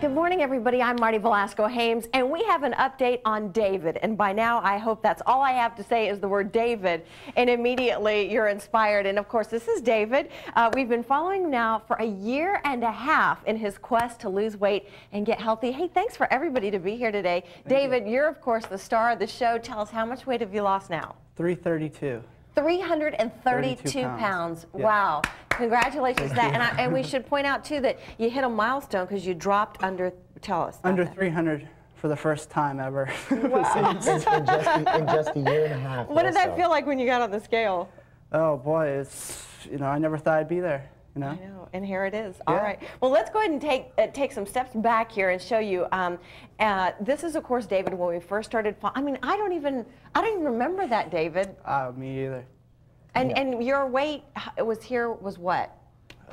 Good morning, everybody. I'm Marty Velasco-Hames, and we have an update on David. And by now, I hope that's all I have to say is the word David, and immediately you're inspired. And of course, this is David. We've been following him now for a year and a half in his quest to lose weight and get healthy. Hey, thanks for everybody to be here today. David, you're of course the star of the show. Tell us, how much weight have you lost now? 332. 332 pounds. Yeah. Wow. Congratulations to that. And we should point out, too, that you hit a milestone because you dropped under, tell us. Under 300 for the first time ever. Wow. in just a year and a half. What did that feel like when you got on the scale? Oh, boy, it's, I never thought I'd be there. I know, and here it is. Yeah. All right. Well, let's go ahead and take some steps back here and show you. This is, of course, David. When we first started, I mean, I don't even remember that, David. Me either. And your weight was what?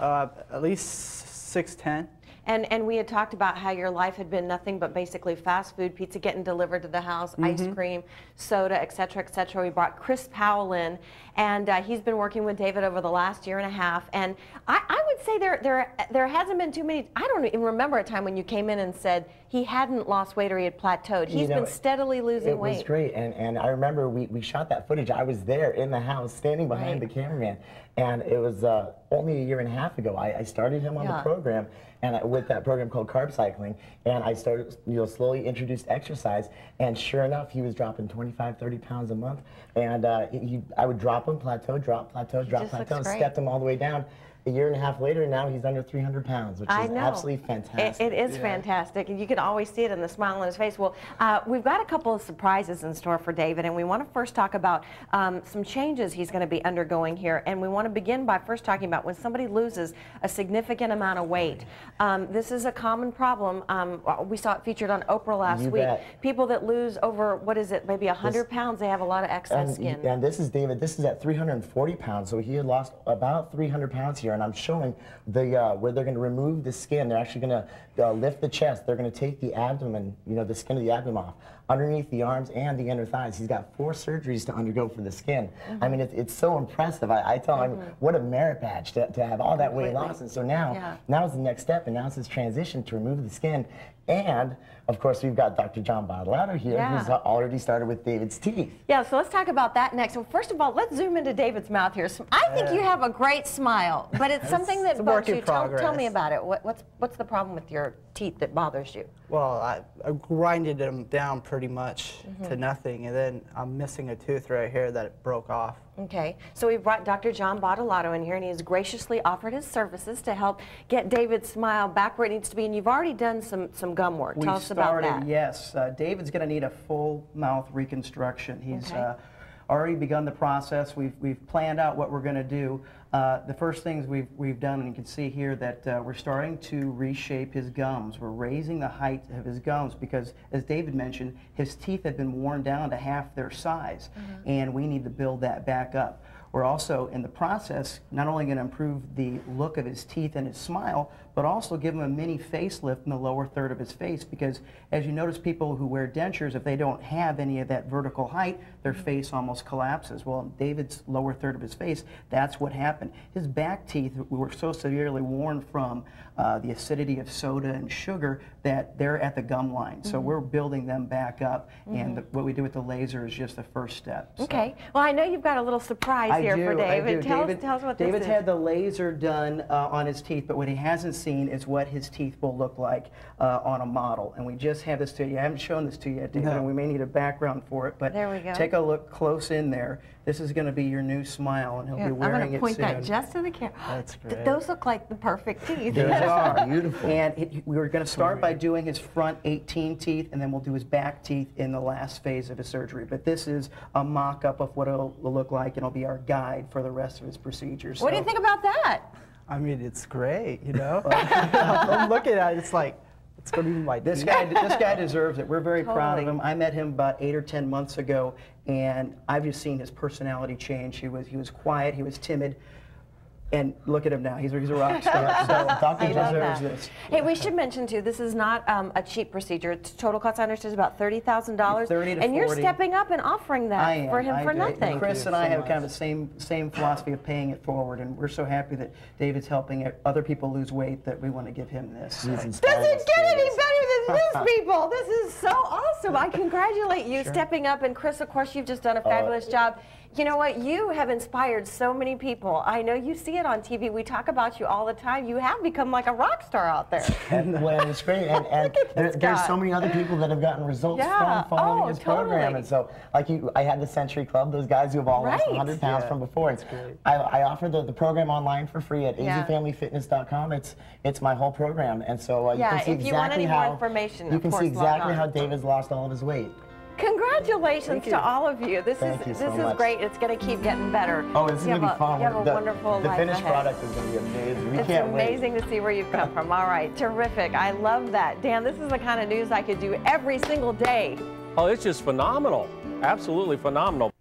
At least 6'10". And we had talked about how your life had been nothing but basically fast food, pizza getting delivered to the house, ice cream, soda, et cetera, et cetera. We brought Chris Powell in, and he's been working with David over the last year and a half. And I would say there hasn't been too many. I don't even remember a time when you came in and said he hadn't lost weight or he had plateaued. He's been steadily losing weight. It was great, and I remember we shot that footage. I was there in the house, standing behind the cameraman, and it was only a year and a half ago. I started him on the program, and with that program called Carb Cycling, and I started, slowly introduced exercise, and sure enough, he was dropping 25, 30 pounds a month, and I would drop him, plateau, drop, plateau, drop, plateau, stepped him all the way down. A year and a half later, now he's under 300 pounds, which is absolutely fantastic. It is fantastic, and you can always see it in the smile on his face. Well, we've got a couple of surprises in store for David, and we want to first talk about some changes he's going to be undergoing here. And we want to begin by first talking about when somebody loses a significant amount of weight. This is a common problem. We saw it featured on Oprah last week. People that lose over, what is it, maybe 100 pounds, they have a lot of excess skin. And this is David. This is at 340 pounds, so he had lost about 300 pounds here. And I'm showing where they're going to remove the skin. They're actually going to lift the chest. They're going to take the abdomen, the skin of the abdomen off, underneath the arms and the inner thighs. He's got 4 surgeries to undergo for the skin. I mean, it's so impressive. I tell him, what a merit badge to have all that weight loss. And so now is the next step, and now it's his transition to remove the skin. And, of course, we've got Dr. John Bottolato here, who's already started with David's teeth. Yeah, so let's talk about that next. Well, first of all, let's zoom into David's mouth here. I think you have a great smile, but it's something that bugs you. Tell me about it. What's the problem with your teeth that bothers you? Well, I grinded them down pretty much to nothing, and then I'm missing a tooth right here that broke off. Okay, so we brought Dr. John Bottolato in here, and he has graciously offered his services to help get David's smile back where it needs to be. And you've already done some gum work. Tell us about that. Yes, David's going to need a full mouth reconstruction. He's already begun the process. We've planned out what we're going to do. The first things we've done, and you can see here that we're starting to reshape his gums. We're raising the height of his gums because, as David mentioned, his teeth have been worn down to half their size, and we need to build that back up. We're also, in the process, not only going to improve the look of his teeth and his smile, but also give him a mini facelift in the lower third of his face, because as you notice, people who wear dentures, if they don't have any of that vertical height, their face almost collapses. Well, in David's lower third of his face, that's what happened. His back teeth were so severely worn from the acidity of soda and sugar that they're at the gum line. So we're building them back up, and what we do with the laser is just the first step. So. Okay. Well, I know you've got a little surprise here for David. Tell us what this is. David's had the laser done on his teeth, but what he hasn't seen is what his teeth will look like on a model. And we just have this to you. I haven't shown this to you yet, David, and we may need a background for it, but there we go. Take a look close in there. This is going to be your new smile, and he'll be wearing it soon. I'm going to point that just to the camera. That's great. Those look like the perfect teeth. Those are beautiful. And we were going to start by doing his front 18 teeth, and then we'll do his back teeth in the last phase of his surgery. But this is a mock-up of what it'll look like, and it'll be our guide for the rest of his procedures. What do you think about that? I mean, it's great, I'm looking at it, it's like, it's going to be my this guy deserves it. We're very proud of him. I met him about 8 or 10 months ago, and I've just seen his personality change. He was quiet, he was timid. And look at him now. He's a rock star. So he deserves this. Hey, we should mention too, this is not a cheap procedure. Total cost, I understand, is about $30,000. 30 to and you're 40. stepping up and offering that for him for nothing. Chris and I have kind of the same philosophy of paying it forward, and we're so happy that David's helping other people lose weight that we want to give him this. Doesn't get any better than this, people. This is so awesome. I congratulate you stepping up, and Chris, of course, you've just done a fabulous job. You know what? You have inspired so many people. I know you see it on TV. We talk about you all the time. You have become like a rock star out there. Well, it's great, and there's so many other people that have gotten results from following his program. And so, like I had the Century Club, those guys who have all lost 100 pounds from before. And I offer the program online for free at easyfamilyfitness.com. It's my whole program, and so you can see if you want any exactly more information, you can see exactly how on. David's lost all of his weight. Congratulations to all of you. This is great. It's going to keep getting better. Oh, this is going to be fun. You have a wonderful life The finished ahead. product is going to be amazing. We it's can't wait. amazing to see where you've come from. All right, terrific. I love that. Dan, this is the kind of news I could do every single day. Oh, it's just phenomenal. Absolutely phenomenal.